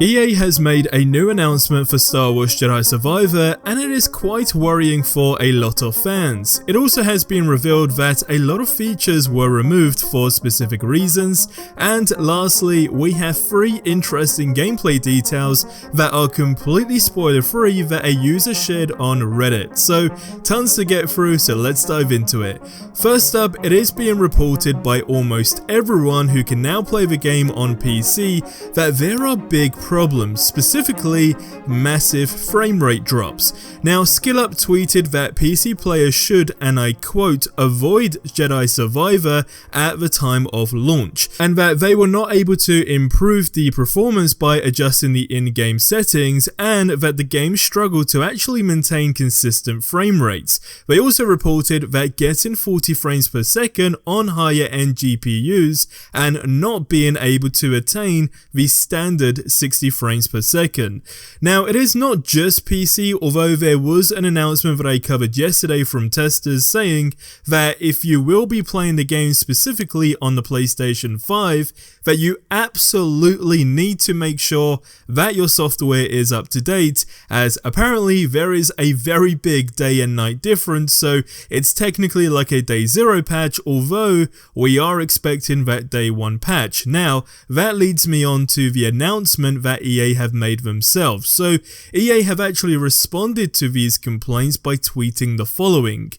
EA has made a new announcement for Star Wars Jedi Survivor, and it is quite worrying for a lot of fans. It also has been revealed that a lot of features were removed for specific reasons, and lastly, we have 3 interesting gameplay details that are completely spoiler-free that a user shared on Reddit. So, tons to get through, so let's dive into it. First up, it is being reported by almost everyone who can now play the game on PC that there are big problems, specifically massive frame rate drops. Now, SkillUp tweeted that PC players should, and I quote, avoid Jedi Survivor at the time of launch, and that they were not able to improve the performance by adjusting the in-game settings, and that the game struggled to actually maintain consistent frame rates. They also reported that getting 40 frames per second on higher end GPUs and not being able to attain the standard 60 frames per second. Now, it is not just PC, although there was an announcement that I covered yesterday from testers saying that if you will be playing the game specifically on the PlayStation 5, that you absolutely need to make sure that your software is up to date, as apparently there is a very big day and night difference, so it's technically like a day 0 patch, although we are expecting that day 1 patch. Now, that leads me on to the announcement that EA have made themselves. So, EA have actually responded to these complaints by tweeting the following.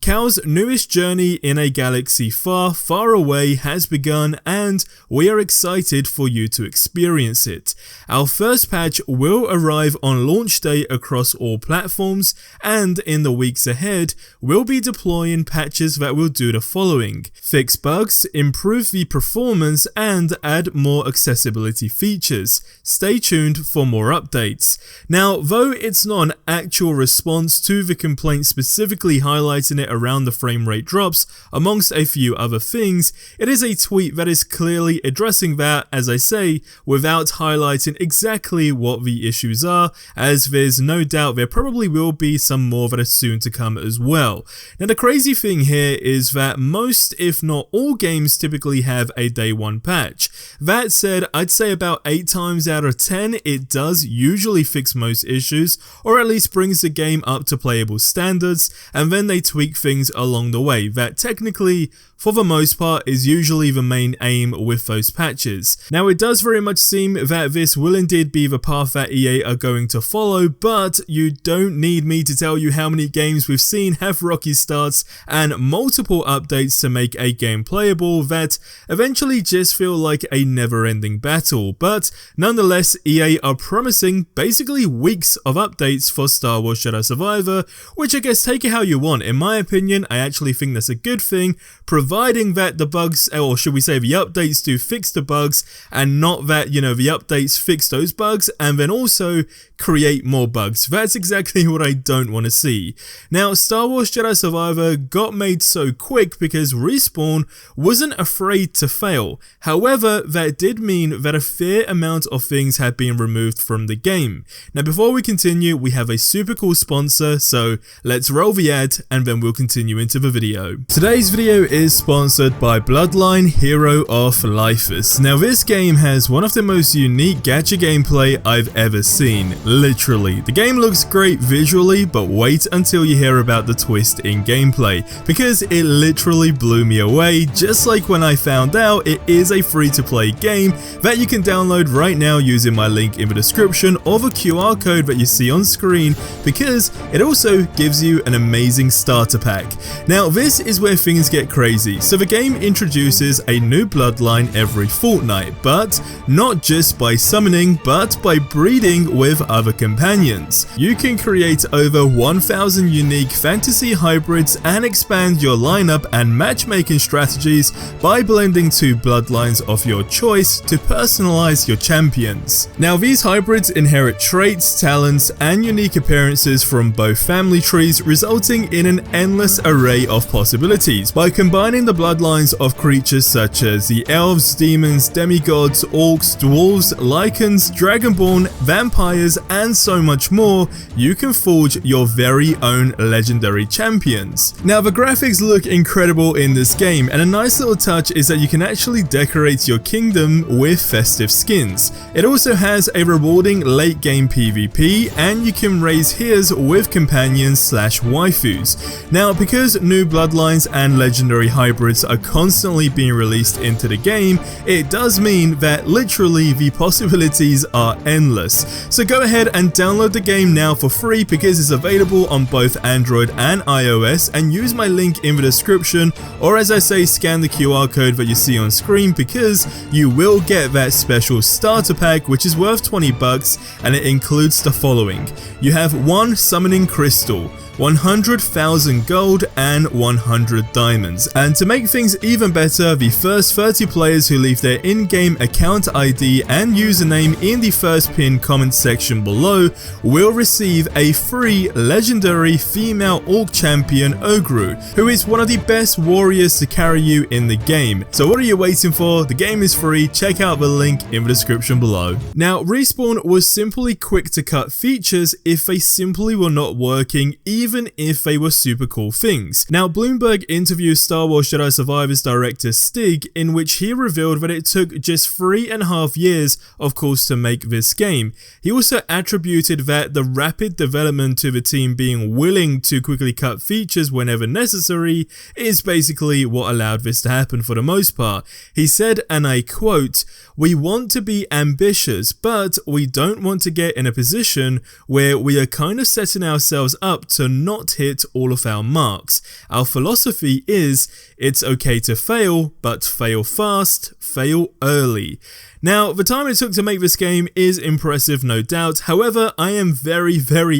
Cal's newest journey in a galaxy far, far away has begun, and we are excited for you to experience it. Our first patch will arrive on launch day across all platforms, and in the weeks ahead, we'll be deploying patches that will do the following: fix bugs, improve the performance, and add more accessibility features. Stay tuned for more updates. Now, though it's not an actual response to the complaint specifically highlighting it around the frame rate drops, amongst a few other things, it is a tweet that is clearly addressing that, as I say, without highlighting exactly what the issues are, as there's no doubt there probably will be some more that are soon to come as well. Now, the crazy thing here is that most, if not all games typically have a day 1 patch. That said, I'd say about 8 times out of 10 it does usually fix most issues, or at least brings the game up to playable standards, and then they tweak things along the way. That technically, for the most part, is usually the main aim with those patches. Now, it does very much seem that this will indeed be the path that EA are going to follow, but you don't need me to tell you how many games we've seen have rocky starts and multiple updates to make a game playable that eventually just feel like a never-ending battle. But nonetheless, EA are promising basically weeks of updates for Star Wars Jedi Survivor, which I guess take it how you want. In my opinion, I actually think that's a good thing, providing that the bugs, or should we say the updates, do fix the bugs, and not that, the updates fix those bugs and then also create more bugs. That's exactly what I don't want to see. Now, Star Wars Jedi Survivor got made so quick because Respawn wasn't afraid to fail. However, that did mean that a fair amount of things had been removed from the game. Now, before we continue, we have a super cool sponsor, so let's roll the ad and then we'll continue into the video. Today's video is sponsored by Bloodline Hero of Lifers. Now, this game has one of the most unique gacha gameplay I've ever seen. Literally. The game looks great visually, but wait until you hear about the twist in gameplay, because it literally blew me away, just like when I found out it is a free-to-play game that you can download right now using my link in the description or the QR code that you see on screen, because it also gives you an amazing starter pack. Now, this is where things get crazy. So the game introduces a new bloodline every fortnight, but not just by summoning, but by breeding with other companions. You can create over 1,000 unique fantasy hybrids and expand your lineup and matchmaking strategies by blending 2 bloodlines of your choice to personalize your champions. Now, these hybrids inherit traits, talents, and unique appearances from both family trees, resulting in an endless array of possibilities. By combining combining the bloodlines of creatures such as the elves, demons, demigods, orcs, dwarves, lycans, dragonborn, vampires, and so much more, you can forge your very own legendary champions. Now, the graphics look incredible in this game, and a nice little touch is that you can actually decorate your kingdom with festive skins. It also has a rewarding late game PvP, and you can raise heroes with companions slash waifus. Now, because new bloodlines and legendary hybrids are constantly being released into the game, it does mean that literally the possibilities are endless. So go ahead and download the game now for free because it's available on both Android and iOS, and use my link in the description, or as I say, scan the QR code that you see on screen, because you will get that special starter pack which is worth 20 bucks, and it includes the following. You have 1 summoning crystal, 100,000 gold, and 100 diamonds. And to make things even better, the first 30 players who leave their in-game account ID and username in the first pinned comment section below will receive a free legendary female orc champion, Ogru, who is one of the best warriors to carry you in the game. So what are you waiting for? The game is free, check out the link in the description below. Now, Respawn was simply quick to cut features if they simply were not working, even if they were super cool things. Now, Bloomberg interviewed Star Wars Jedi Survivor's director Stig, in which he revealed that it took just 3.5 years, of course, to make this game. He also attributed that the rapid development to the team being willing to quickly cut features whenever necessary is basically what allowed this to happen for the most part. He said, and I quote, "We want to be ambitious, but we don't want to get in a position where we are kind of setting ourselves up to not hit all of our marks. Our philosophy is, it's okay to fail, but fail fast, fail early." Now, the time it took to make this game is impressive, no doubt. However, I am very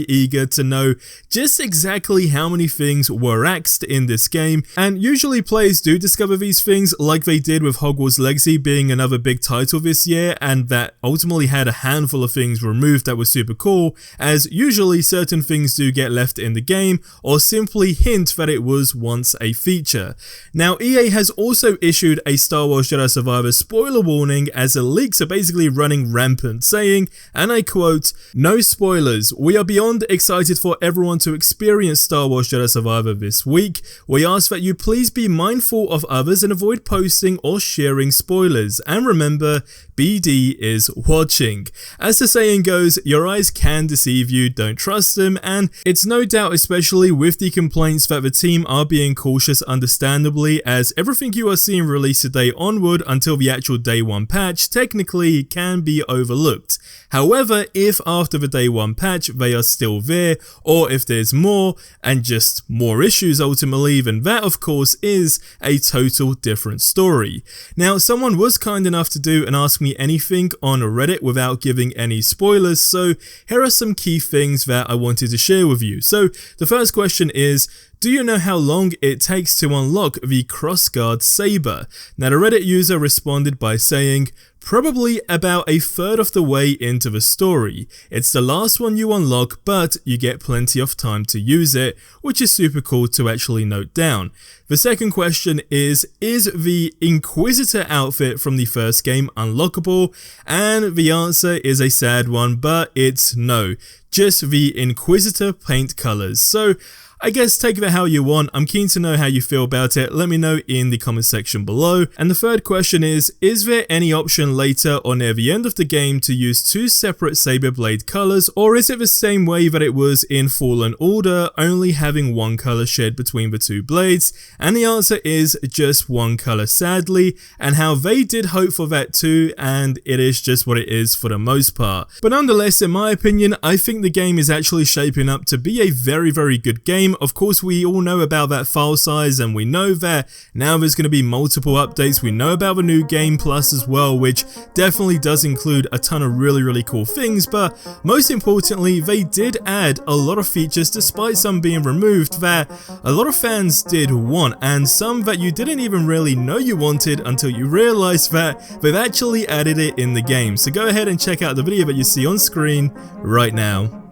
eager to know just exactly how many things were axed in this game, and usually players do discover these things, like they did with Hogwarts Legacy being another big title this year, and that ultimately had a handful of things removed that were super cool, as usually certain things do get left in the game, or simply hint that it was once a feature. Now, EA has also issued a Star Wars Jedi Survivor spoiler warning, as the leaks are basically running rampant, saying, and I quote, "No spoilers. We are beyond excited for everyone to experience Star Wars Jedi Survivor this week. We ask that you please be mindful of others and avoid posting or sharing spoilers. And remember, BD is watching." As the saying goes, your eyes can deceive you, don't trust them, and it's no doubt, especially with the complaints that the team are being cautious, understandably, as everything you are seeing release today onward until the actual day 1 patch technically can be overlooked. However, if after the day 1 patch they are still there, or if there's more and just more issues ultimately, then that of course is a total different story. Now, someone was kind enough to do and ask me anything on Reddit without giving any spoilers, so here are some key things that I wanted to share with you. So the first question is, do you know how long it takes to unlock the crossguard saber? Now, the Reddit user responded by saying, probably about 1/3 of the way into the story. It's the last one you unlock, but you get plenty of time to use it, which is super cool to actually note down. The second question is the Inquisitor outfit from the first game unlockable? And the answer is a sad one, but it's no. Just the Inquisitor paint colors. So I guess take that how you want. I'm keen to know how you feel about it. Let me know in the comment section below. And the third question is there any option later or near the end of the game to use 2 separate saber blade colors, or is it the same way that it was in Fallen Order, only having 1 color shared between the 2 blades? And the answer is just 1 color, sadly, and how they did hope for that too, and it is just what it is for the most part. But nonetheless, in my opinion, I think the game is actually shaping up to be a very good game. Of course, we all know about that file size, and we know that now there's going to be multiple updates. We know about the new Game Plus as well, which definitely does include a ton of really cool things, but most importantly, they did add a lot of features, despite some being removed, that a lot of fans did want, and some that you didn't even really know you wanted until you realized that they've actually added it in the game. So go ahead and check out the video that you see on screen right now.